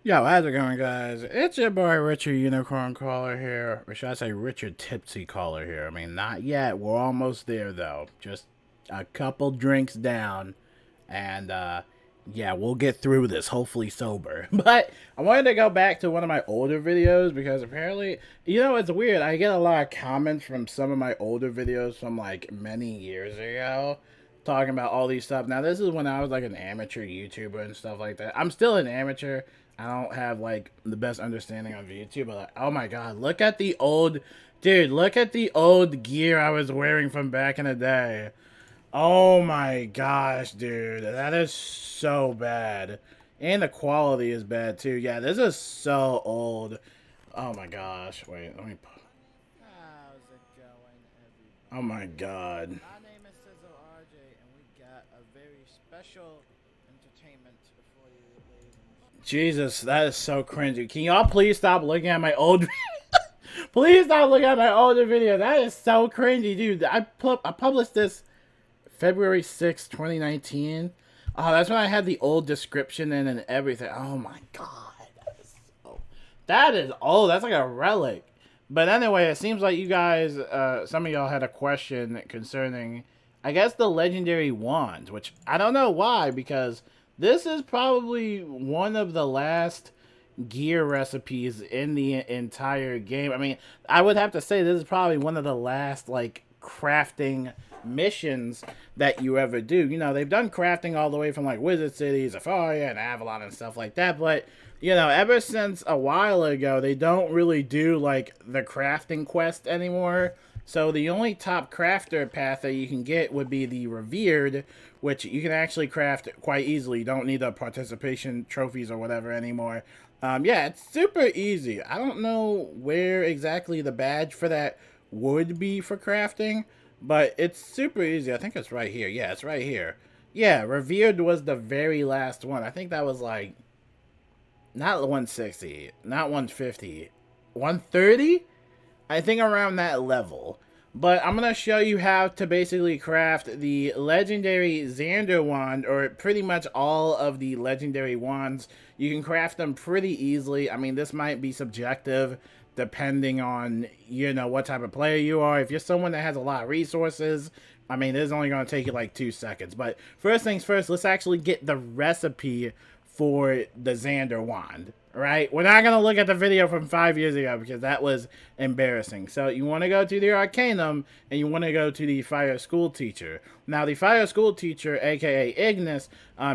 Yo, how's it going, guys? It's your boy Richard Unicorn Caller here, or should I say Richard Tipsy Caller here? I mean, not yet. We're almost there, though. Just a couple drinks down, and yeah, we'll get through this. Hopefully sober. But I wanted to go back to one of my older videos because apparently, it's weird. I get a lot of comments from some of my older videos from like many years ago, talking about all these stuff. Now, this is when I was like an amateur YouTuber and stuff like that. I'm still an amateur. I don't have like the best understanding of YouTube, but like, oh my god, look at the old dude, look at the old gear I was wearing from back in the day. Oh my gosh, dude, that is so bad. And the quality is bad too. Yeah, this is so old. Oh my gosh, wait, let me. How's it going, Oh everybody? my god. My name is Sizzle RJ, and we got a very special entertainment for you, ladies and Jesus, that is so cringy. Can y'all please stop looking at my old Please stop looking at my older video. That is so cringy, dude. I published this February 6th, 2019. Oh, that's when I had the old description in and everything. Oh my god. That is old. That's like a relic. But anyway, it seems like you guys, some of y'all had a question concerning, I guess, the legendary wands, which I don't know why, because this is probably one of the last gear recipes in the entire game. I mean, I would have to say this is probably one of the last like crafting missions that you ever do. They've done crafting all the way from like Wizard City, Zafaria, and Avalon and stuff like that, but ever since a while ago, they don't really do like the crafting quest anymore. So the only top crafter path that you can get would be the revered, which you can actually craft quite easily. You don't need the participation trophies or whatever anymore. Yeah, it's super easy. I don't know where exactly the badge for that would be for crafting, but it's super easy. I think it's right here. Yeah, it's right here. Yeah, revered was the very last one. I think that was like not 160, not 150, 130. I think around that level. But I'm going to show you how to basically craft the legendary Zander wand, or pretty much all of the legendary wands. You can craft them pretty easily. I mean, this might be subjective depending on, what type of player you are. If you're someone that has a lot of resources, I mean, this is only going to take you like 2 seconds. But first things first, let's actually get the recipe for the Zander wand, right? We're not going to look at the video from 5 years ago because that was embarrassing. So you want to go to the Arcanum and you want to go to the Fire School Teacher. Now, the Fire School Teacher, aka Ignis,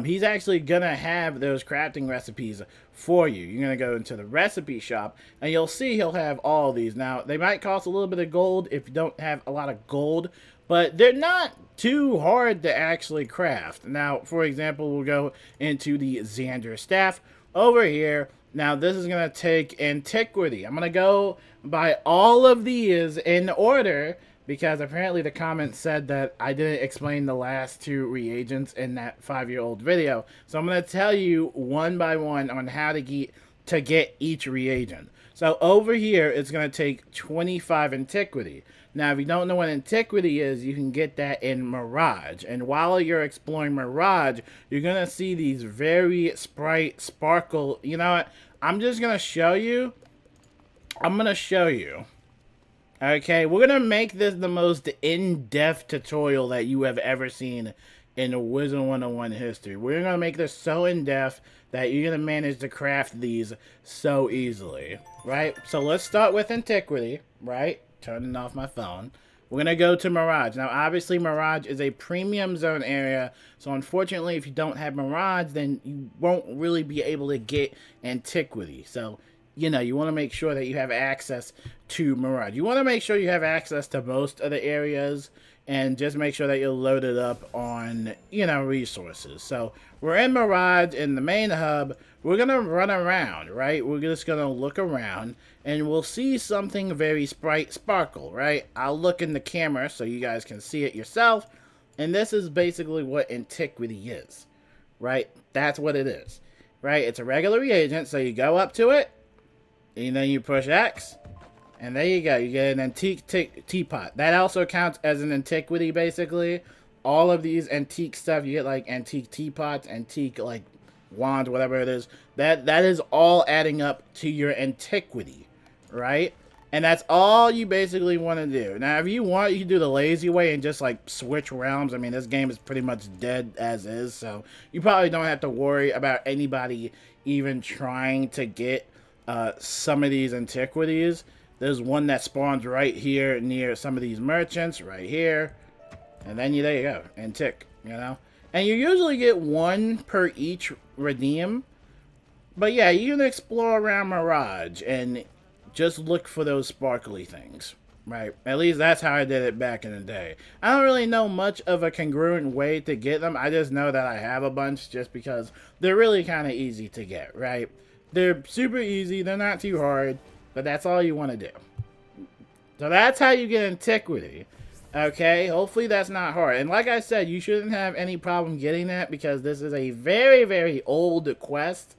he's actually going to have those crafting recipes for you. You're going to go into the recipe shop and you'll see he'll have all these. Now, they might cost a little bit of gold if you don't have a lot of gold, but they're not too hard to actually craft. Now, for example, we'll go into the Zander staff over here. Now, this is going to take Antiquity. I'm going to go by all of these in order because apparently the comment said that I didn't explain the last two reagents in that 5-year-old video. So I'm going to tell you one by one on how to get each reagent. So over here, it's going to take 25 Antiquity. Now, if you don't know what Antiquity is, you can get that in Mirage. And while you're exploring Mirage, you're going to see these very sparkle. You know what? I'm just going to show you. I'm going to show you. Okay, we're going to make this the most in-depth tutorial that you have ever seen in the Wizard101 history. We're going to make this so in-depth that you're going to manage to craft these so easily, right? So let's start with Antiquity, right? Turning off my phone. We're going to go to Mirage. Now, obviously, Mirage is a premium zone area, so unfortunately, if you don't have Mirage, then you won't really be able to get Antiquity. So, you want to make sure that you have access to Mirage. You want to make sure you have access to most of the areas, and just make sure that you're loaded up on, resources. So, we're in Mirage, in the main hub. We're going to run around, right? We're just going to look around, and we'll see something very sparkle, right? I'll look in the camera so you guys can see it yourself. And this is basically what Antiquity is, right? That's what it is, right? It's a regular reagent, so you go up to it, and then you push X, and there you go. You get an antique teapot. That also counts as an Antiquity, basically. All of these antique stuff, you get like antique teapots, antique like wand, whatever it is, that is all adding up to your Antiquity, right? And that's all you basically want to do. Now, if you want, you can do the lazy way and just, like, switch realms. I mean, this game is pretty much dead as is, so you probably don't have to worry about anybody even trying to get some of these Antiquities. There's one that spawns right here near some of these merchants, right here. And then there you go, Antique, you know? And you usually get one per each redeem. But yeah, you can explore around Mirage and just look for those sparkly things, right? At least that's how I did it back in the day. I don't really know much of a congruent way to get them. I just know that I have a bunch just because they're really kind of easy to get, right? They're super easy. They're not too hard, but that's all you want to do. So that's how you get Antiquity. Okay, hopefully that's not hard. And like I said, you shouldn't have any problem getting that because this is a very, very old quest.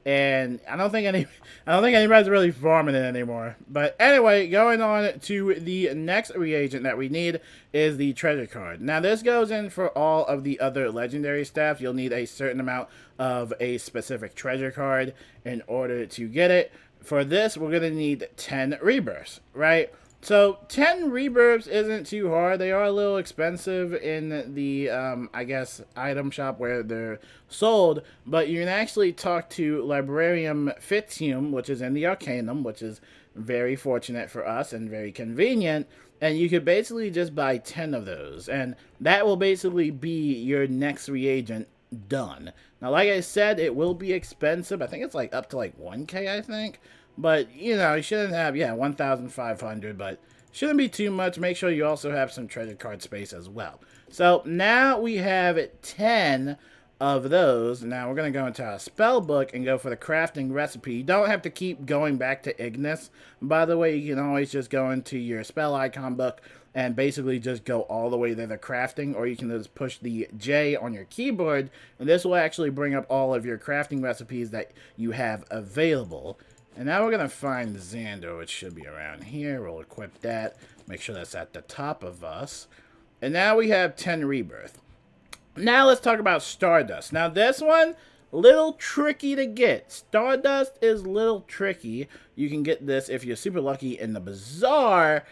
And I don't think anybody's really farming it anymore. But anyway, going on to the next reagent that we need is the treasure card. Now this goes in for all of the other legendary staff. You'll need a certain amount of a specific treasure card in order to get it. For this, we're going to need 10 rebirths, right? So 10 rebirths isn't too hard. They are a little expensive in the, I guess, item shop where they're sold. But you can actually talk to Librarian Fitzhume, which is in the Arcanum, which is very fortunate for us and very convenient. And you could basically just buy 10 of those. And that will basically be your next reagent done. Now, like I said, it will be expensive. I think it's like up to like 1K, I think. But, you know, you shouldn't have, 1,500, but shouldn't be too much. Make sure you also have some treasure card space as well. So now we have 10 of those. Now we're going to go into our spell book and go for the crafting recipe. You don't have to keep going back to Ignis. By the way, you can always just go into your spell icon book and basically just go all the way to the crafting, or you can just push the J on your keyboard, and this will actually bring up all of your crafting recipes that you have available. And now we're going to find Zander, which should be around here. We'll equip that. Make sure that's at the top of us. And now we have 10 rebirth. Now let's talk about Stardust. Now this one, little tricky to get. Stardust is little tricky. You can get this if you're super lucky in the bazaar.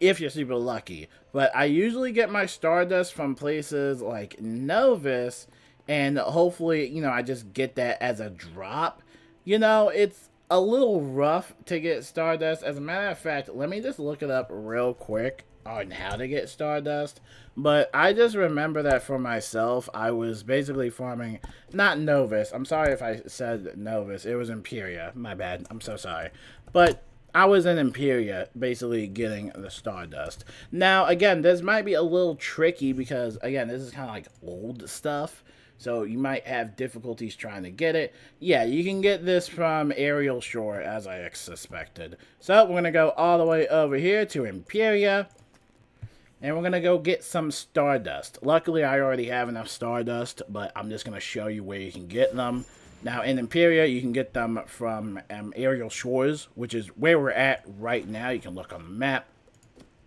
If you're super lucky. But I usually get my Stardust from places like Novus. And hopefully, you know, I just get that as a drop. You know, it's a little rough to get Stardust. As a matter of fact, let me just look it up real quick on how to get Stardust. But I just remember that for myself, I was basically farming, not Novus. I'm sorry if I said Novus. It was Imperia. My bad. I'm so sorry. But I was in Imperia, basically getting the Stardust. Now, again, this might be a little tricky because, again, this is kind of like old stuff. So you might have difficulties trying to get it. Yeah, you can get this from Aerial Shore, as I suspected. So we're going to go all the way over here to Imperia. And we're going to go get some Stardust. Luckily, I already have enough Stardust, but I'm just going to show you where you can get them. Now, in Imperia, you can get them from Aerial Shores, which is where we're at right now. You can look on the map.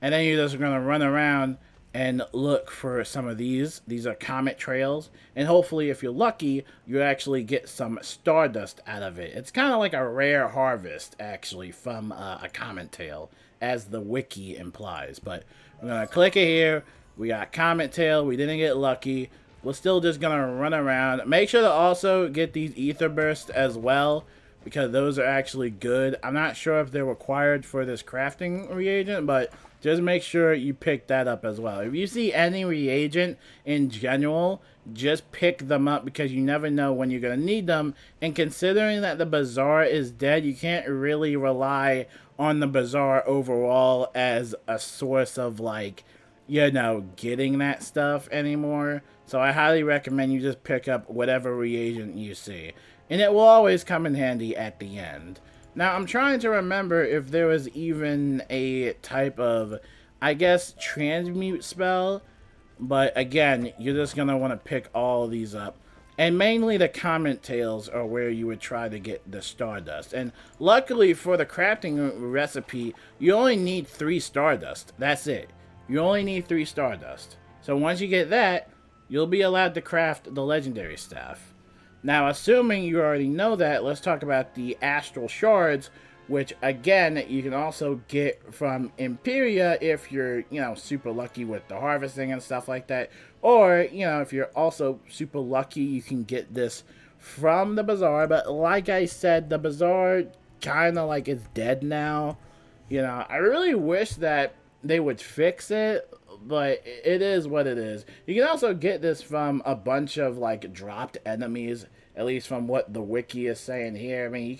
And then you're just going to run around and look for some of these. These are comet trails. And hopefully, if you're lucky, you actually get some Stardust out of it. It's kind of like a rare harvest, actually, from a comet tail, as the wiki implies. But we're going to click it here. We got comet tail. We didn't get lucky. We're still just going to run around. Make sure to also get these ether bursts as well, because those are actually good. I'm not sure if they're required for this crafting reagent, but just make sure you pick that up as well. If you see any reagent in general, just pick them up because you never know when you're going to need them. And considering that the bazaar is dead, you can't really rely on the bazaar overall as a source of, like, you know, getting that stuff anymore. So I highly recommend you just pick up whatever reagent you see. And it will always come in handy at the end. Now, I'm trying to remember if there was even a type of, I guess, transmute spell. But again, you're just going to want to pick all these up. And mainly the comet tails are where you would try to get the Stardust. And luckily for the crafting recipe, you only need 3 Stardust. That's it. You only need 3 Stardust. So once you get that, you'll be allowed to craft the legendary staff. Now, assuming you already know that, let's talk about the Astral Shards, which, again, you can also get from Imperia if you're, super lucky with the harvesting and stuff like that. Or, if you're also super lucky, you can get this from the Bazaar. But like I said, the Bazaar kind of like is dead now. I really wish that they would fix it, but it is what it is. You can also get this from a bunch of like dropped enemies, at least from what the wiki is saying here. I mean,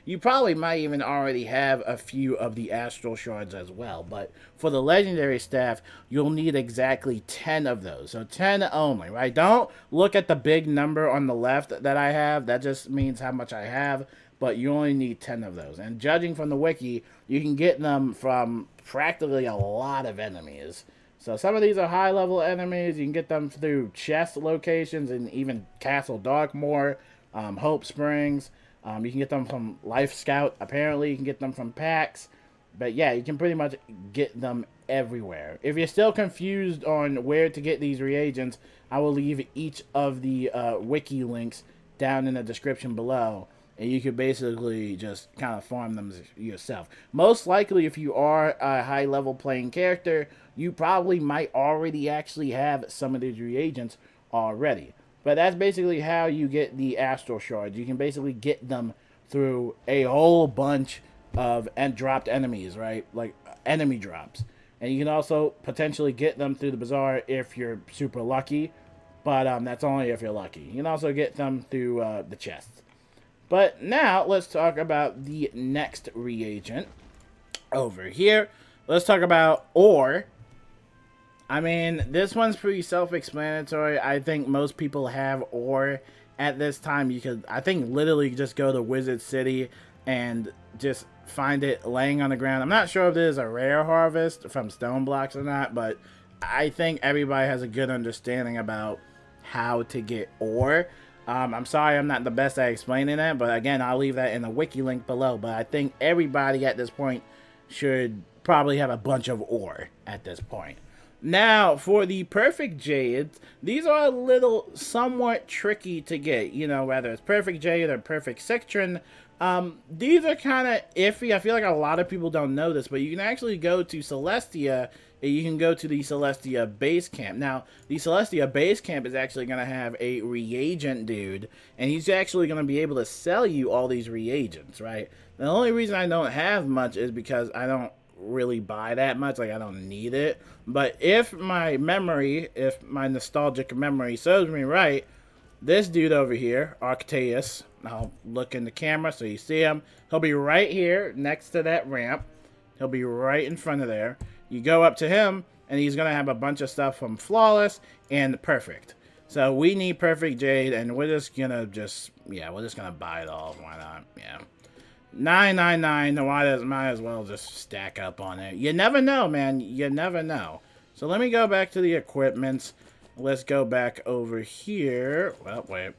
you probably might even already have a few of the Astral Shards as well, but for the legendary staff, you'll need exactly 10 of those. So 10 only, right? Don't look at the big number on the left that I have. That just means how much I have, but you only need 10 of those. And judging from the wiki, you can get them from practically a lot of enemies. So some of these are high-level enemies. You can get them through chest locations and even Castle Darkmoor, Hope Springs. You can get them from Life Scout. Apparently, you can get them from packs. But yeah, you can pretty much get them everywhere. If you're still confused on where to get these reagents, I will leave each of the wiki links down in the description below. And you could basically just kind of farm them yourself. Most likely, if you are a high-level playing character, you probably might already actually have some of these reagents already. But that's basically how you get the Astral Shards. You can basically get them through a whole bunch of dropped enemies, right? Like enemy drops. And you can also potentially get them through the Bazaar if you're super lucky. But that's only if you're lucky. You can also get them through the chests. But now, let's talk about the next reagent over here. Let's talk about ore. I mean, this one's pretty self-explanatory. I think most people have ore at this time. You could, I think, literally just go to Wizard City and just find it laying on the ground. I'm not sure if this is a rare harvest from stone blocks or not, but I think everybody has a good understanding about how to get ore. I'm sorry I'm not the best at explaining that, but again, I'll leave that in the wiki link below. But I think everybody at this point should probably have a bunch of ore at this point. Now, for the perfect Jades, these are a little somewhat tricky to get. Whether it's perfect Jade or perfect Citron. These are kind of iffy. I feel like a lot of people don't know this, but you can actually go to Celestia. You can go to the Celestia base camp. Now, the Celestia base camp is actually going to have a reagent dude, and he's actually going to be able to sell you all these reagents, right? The only reason I don't have much is because I don't really buy that much. Like, I don't need it. But if my nostalgic memory serves me right, this dude over here, Arcteus, I'll look in the camera so you see him. He'll be right here next to that ramp. He'll be right in front of there. You go up to him, and he's going to have a bunch of stuff from Flawless and Perfect. So we need Perfect Jade, and we're just going to we're just going to buy it all. Why not? Yeah. 999, might as well just stack up on it. You never know, man. You never know. So let me go back to the equipments. Let's go back over here. Well, wait.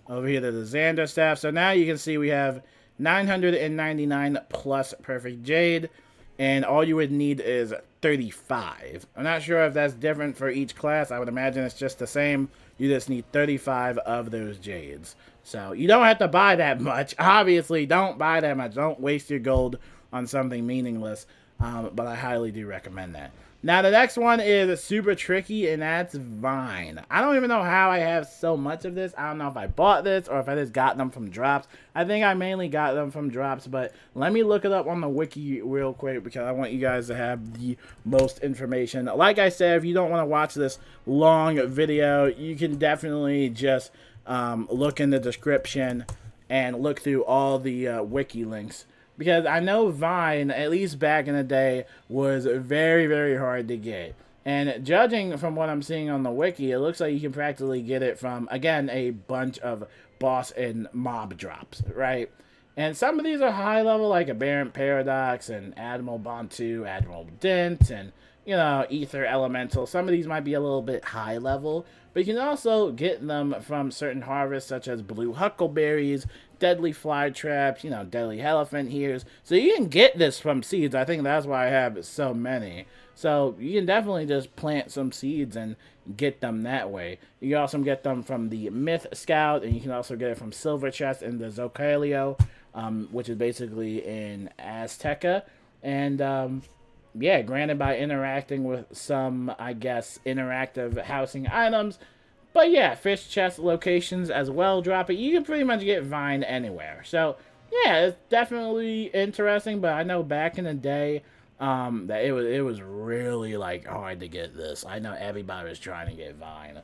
Over here to the Zander staff. So now you can see we have 999 plus Perfect Jade. And all you would need is 35. I'm not sure if that's different for each class. I would imagine it's just the same. You just need 35 of those Jades. So you don't have to buy that much. Obviously, don't buy that much. Don't waste your gold on something meaningless. But I highly do recommend that. Now, the next one is super tricky, and that's Vine. I don't even know how I have so much of this. I don't know if I bought this or if I just got them from drops. I think I mainly got them from drops, but let me look it up on the wiki real quick because I want you guys to have the most information. Like I said, if you don't want to watch this long video, you can definitely just look in the description and look through all the wiki links. Because I know Vine, at least back in the day, was very, very hard to get. And judging from what I'm seeing on the wiki, it looks like you can practically get it from, again, a bunch of boss and mob drops, right? And some of these are high level, like Aberrant Paradox and Admiral Bantu, Admiral Dent, and, Ether Elemental. Some of these might be a little bit high level, but you can also get them from certain harvests, such as Blue Huckleberries, deadly fly traps, you know, deadly elephant ears. So you can get this from seeds. I think that's why I have so many. So you can definitely just plant some seeds and get them that way. You can also get them from the Myth Scout, and you can also get it from Silver Chest in the Zocalio, which is basically in Azteca. And yeah, granted by interacting with some, I guess, interactive housing items. But yeah, fish chest locations as well drop it. You can pretty much get Vine anywhere. So yeah, it's definitely interesting. But I know back in the day, that it was really like hard to get this. I know everybody was trying to get Vine.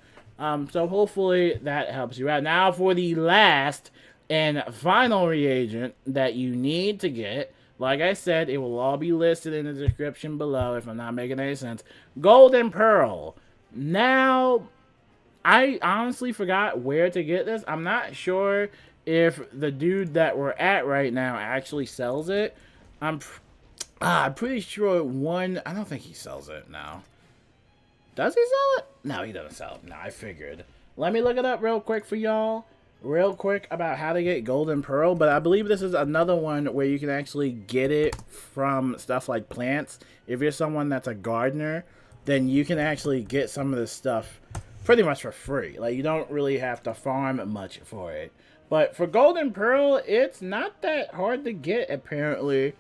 So hopefully that helps you out. Now for the last and final reagent that you need to get. Like I said, it will all be listed in the description below if I'm not making any sense. Golden Pearl. Now, I honestly forgot where to get this. I'm not sure if the dude that we're at right now actually sells it. I'm pretty sure one... I don't think he sells it now. Does he sell it? No, he doesn't sell it. No, I figured. Let me look it up real quick for y'all. Real quick about how to get Golden Pearl, but I believe this is another one where you can actually get it from stuff like plants. If you're someone that's a gardener, then you can actually get some of this stuff pretty much for free. Like, you don't really have to farm much for it. But for Golden Pearl, it's not that hard to get, apparently.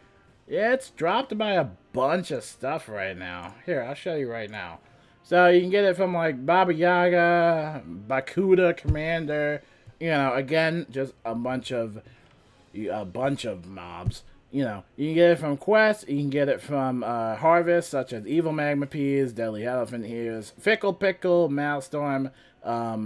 Yeah, it's dropped by a bunch of stuff right now. Here, I'll show you right now. So you can get it from like Baba Yaga, Bakuda, Commander. You know, again, just a bunch of mobs. You know, you can get it from quests. You can get it from harvests, such as Evil Magma Peas, Deadly Elephant Ears, Fickle Pickle, Maelstrom,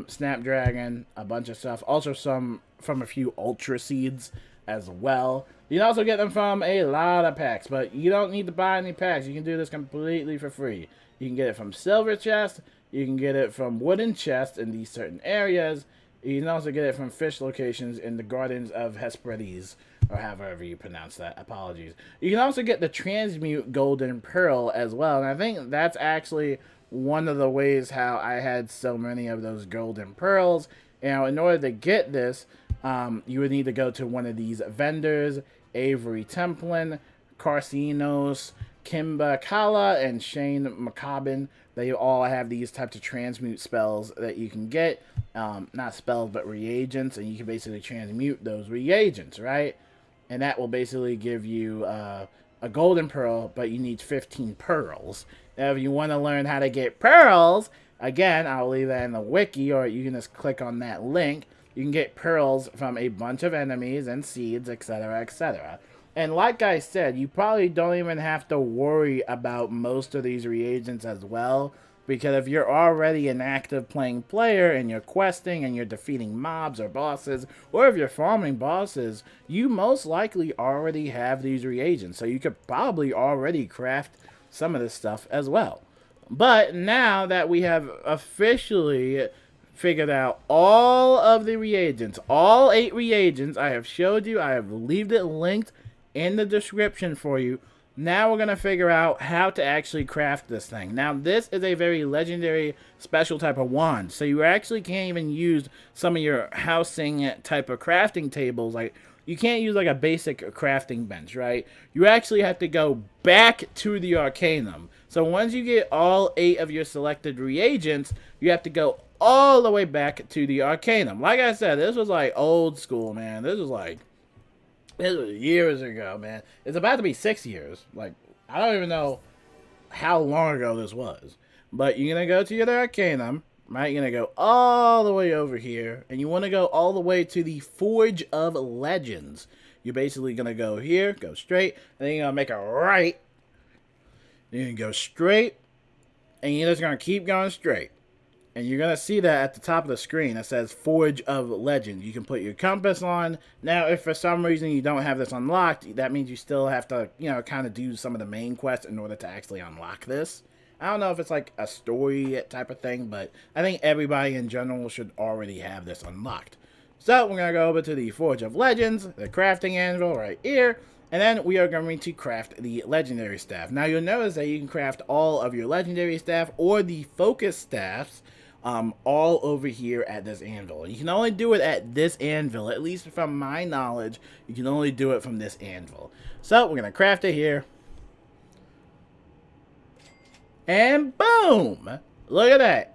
Snapdragon, a bunch of stuff. Also some from a few Ultra Seeds as well. You can also get them from a lot of packs, but you don't need to buy any packs. You can do this completely for free. You can get it from Silver Chest. You can get it from Wooden Chest in these certain areas. You can also get it from fish locations in the Gardens of Hesperides, or however you pronounce that. Apologies. You can also get the Transmute Golden Pearl as well, and I think that's actually one of the ways how I had so many of those Golden Pearls. You know, in order to get this, you would need to go to one of these vendors, Avery Templin, Carcinos, Kimba Kala, and Shane McCobbin. They all have these types of transmute spells that you can get. Not spells, but reagents. And you can basically transmute those reagents, right? And that will basically give you a golden pearl, but you need 15 pearls. Now, if you want to learn how to get pearls, again, I'll leave that in the wiki, or you can just click on that link. You can get pearls from a bunch of enemies and seeds, etc., etc. And like I said, you probably don't even have to worry about most of these reagents as well, because if you're already an active playing player and you're questing and you're defeating mobs or bosses, or if you're farming bosses, you most likely already have these reagents. So you could probably already craft some of this stuff as well. But now that we have officially figured out all of the reagents, all 8 reagents, I have showed you, I have left it linked in the description for you. Now we're going to figure out how to actually craft this thing. Now, this is a very legendary special type of wand. So you actually can't even use some of your housing type of crafting tables. Like, you can't use like a basic crafting bench, right? You actually have to go back to the Arcanum. So once you get all 8 of your selected reagents, you have to go all the way back to the Arcanum. Like I said, this was like old school, man. This was years ago, man. It's about to be 6 years. Like, I don't even know how long ago this was. But you're going to go to your Arcanum, right? You're going to go all the way over here. And you want to go all the way to the Forge of Legends. You're basically going to go here, go straight, and then you're going to make a right. Then you're going to go straight, and you're just going to keep going straight. And you're going to see that at the top of the screen. It says Forge of Legends. You can put your compass on. Now, if for some reason you don't have this unlocked, that means you still have to, you know, kind of do some of the main quests in order to actually unlock this. I don't know if it's like a story type of thing, but I think everybody in general should already have this unlocked. So, we're going to go over to the Forge of Legends, the crafting anvil right here. And then we are going to craft the legendary staff. Now, you'll notice that you can craft all of your legendary staff or the focus staffs all over here at this anvil. You can only do it at this anvil, at least from my knowledge. You can only do it from this anvil. So we're gonna craft it here, and boom! Look at that.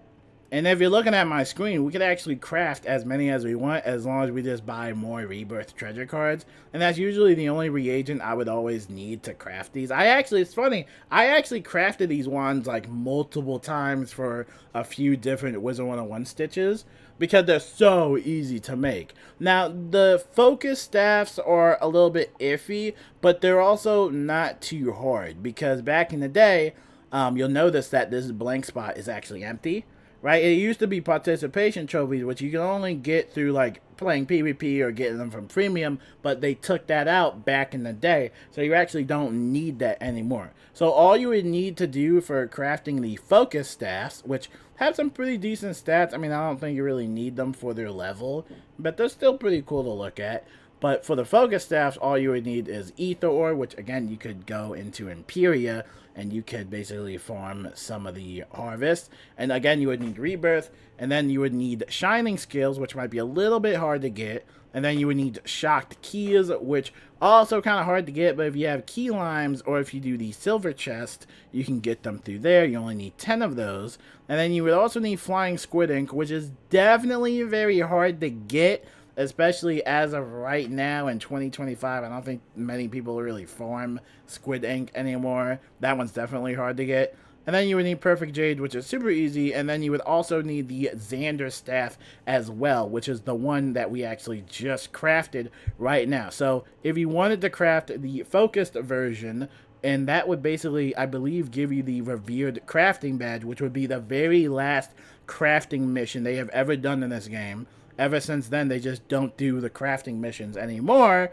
And if you're looking at my screen, we could actually craft as many as we want as long as we just buy more rebirth treasure cards. And that's usually the only reagent I would always need to craft these. It's funny, I actually crafted these wands like multiple times for a few different Wizard101 stitches because they're so easy to make. Now, the focus staffs are a little bit iffy, but they're also not too hard because back in the day, you'll notice that this blank spot is actually empty. Right, it used to be participation trophies, which you can only get through like playing PvP or getting them from premium, but they took that out back in the day, so you actually don't need that anymore. So all you would need to do for crafting the focus staffs, which have some pretty decent stats, I mean, I don't think you really need them for their level, but they're still pretty cool to look at. But for the focus staffs, all you would need is ether ore, which again, you could go into Imperia and you could basically farm some of the harvest. And again, you would need rebirth, and then you would need shining skills, which might be a little bit hard to get. And then you would need shocked keys, which also kind of hard to get, but if you have key limes or if you do the silver chest, you can get them through there. You only need 10 of those. And then you would also need flying squid ink, which is definitely very hard to get, especially as of right now in 2025. I don't think many people really farm squid ink anymore. That one's definitely hard to get. And then you would need perfect jade, which is super easy. And then you would also need the Zander staff as well, which is the one that we actually just crafted right now. So if you wanted to craft the focused version, and that would basically, I believe, give you the revered crafting badge, which would be the very last crafting mission they have ever done in this game. Ever since then, they just don't do the crafting missions anymore.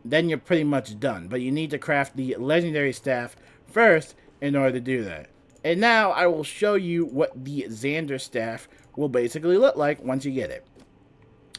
Then you're pretty much done. But you need to craft the legendary staff first in order to do that. And now I will show you what the Zander staff will basically look like once you get it.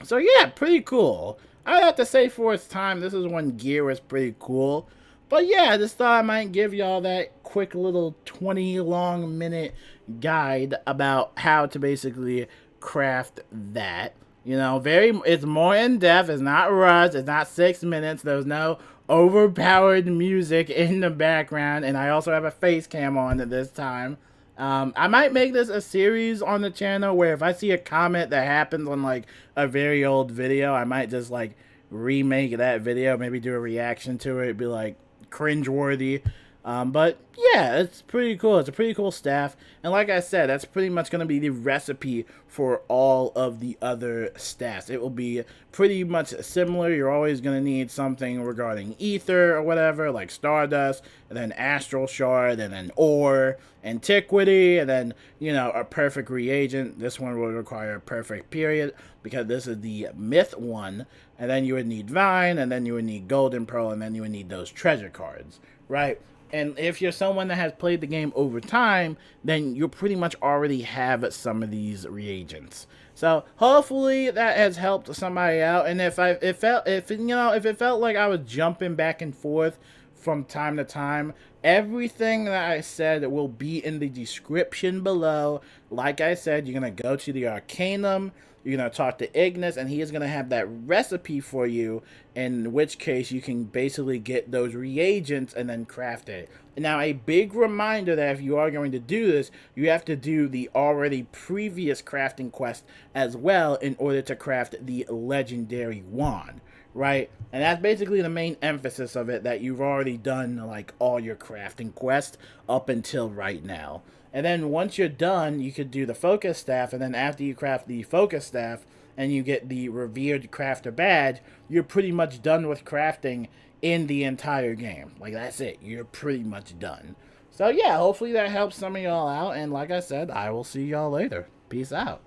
So yeah, pretty cool. I have to say for its time, this is when gear was pretty cool. But yeah, I just thought I might give y'all that quick little 20 long minute guide about how to basically craft that. You know, it's more in depth. It's not rushed. It's not 6 minutes. There's no overpowered music in the background. And I also have a face cam on at this time. I might make this a series on the channel where if I see a comment that happens on like a very old video, I might just like remake that video, maybe do a reaction to it, be like cringeworthy. But yeah, it's pretty cool. It's a pretty cool staff. And like I said, that's pretty much going to be the recipe for all of the other staffs. It will be pretty much similar. You're always going to need something regarding ether or whatever, like Stardust, and then Astral Shard, and then ore, Antiquity, and then, you know, a perfect reagent. This one will require a perfect period because this is the myth one. And then you would need vine, and then you would need golden pearl, and then you would need those treasure cards, right? And if you're someone that has played the game over time, then you pretty much already have some of these reagents. So hopefully that has helped somebody out. And if it felt like I was jumping back and forth from time to time, everything that I said will be in the description below. Like I said, you're going to go to the Arcanum, you're going to talk to Ignis, and he is going to have that recipe for you, in which case you can basically get those reagents and then craft it. Now, a big reminder that if you are going to do this, you have to do the already previous crafting quest as well in order to craft the legendary wand, right? And that's basically the main emphasis of it, that you've already done like all your crafting quests up until right now. And then once you're done, you could do the focus staff, and then after you craft the focus staff and you get the revered crafter badge, you're pretty much done with crafting in the entire game. Like, that's it. You're pretty much done. So yeah, hopefully that helps some of y'all out, and like I said, I will see y'all later. Peace out.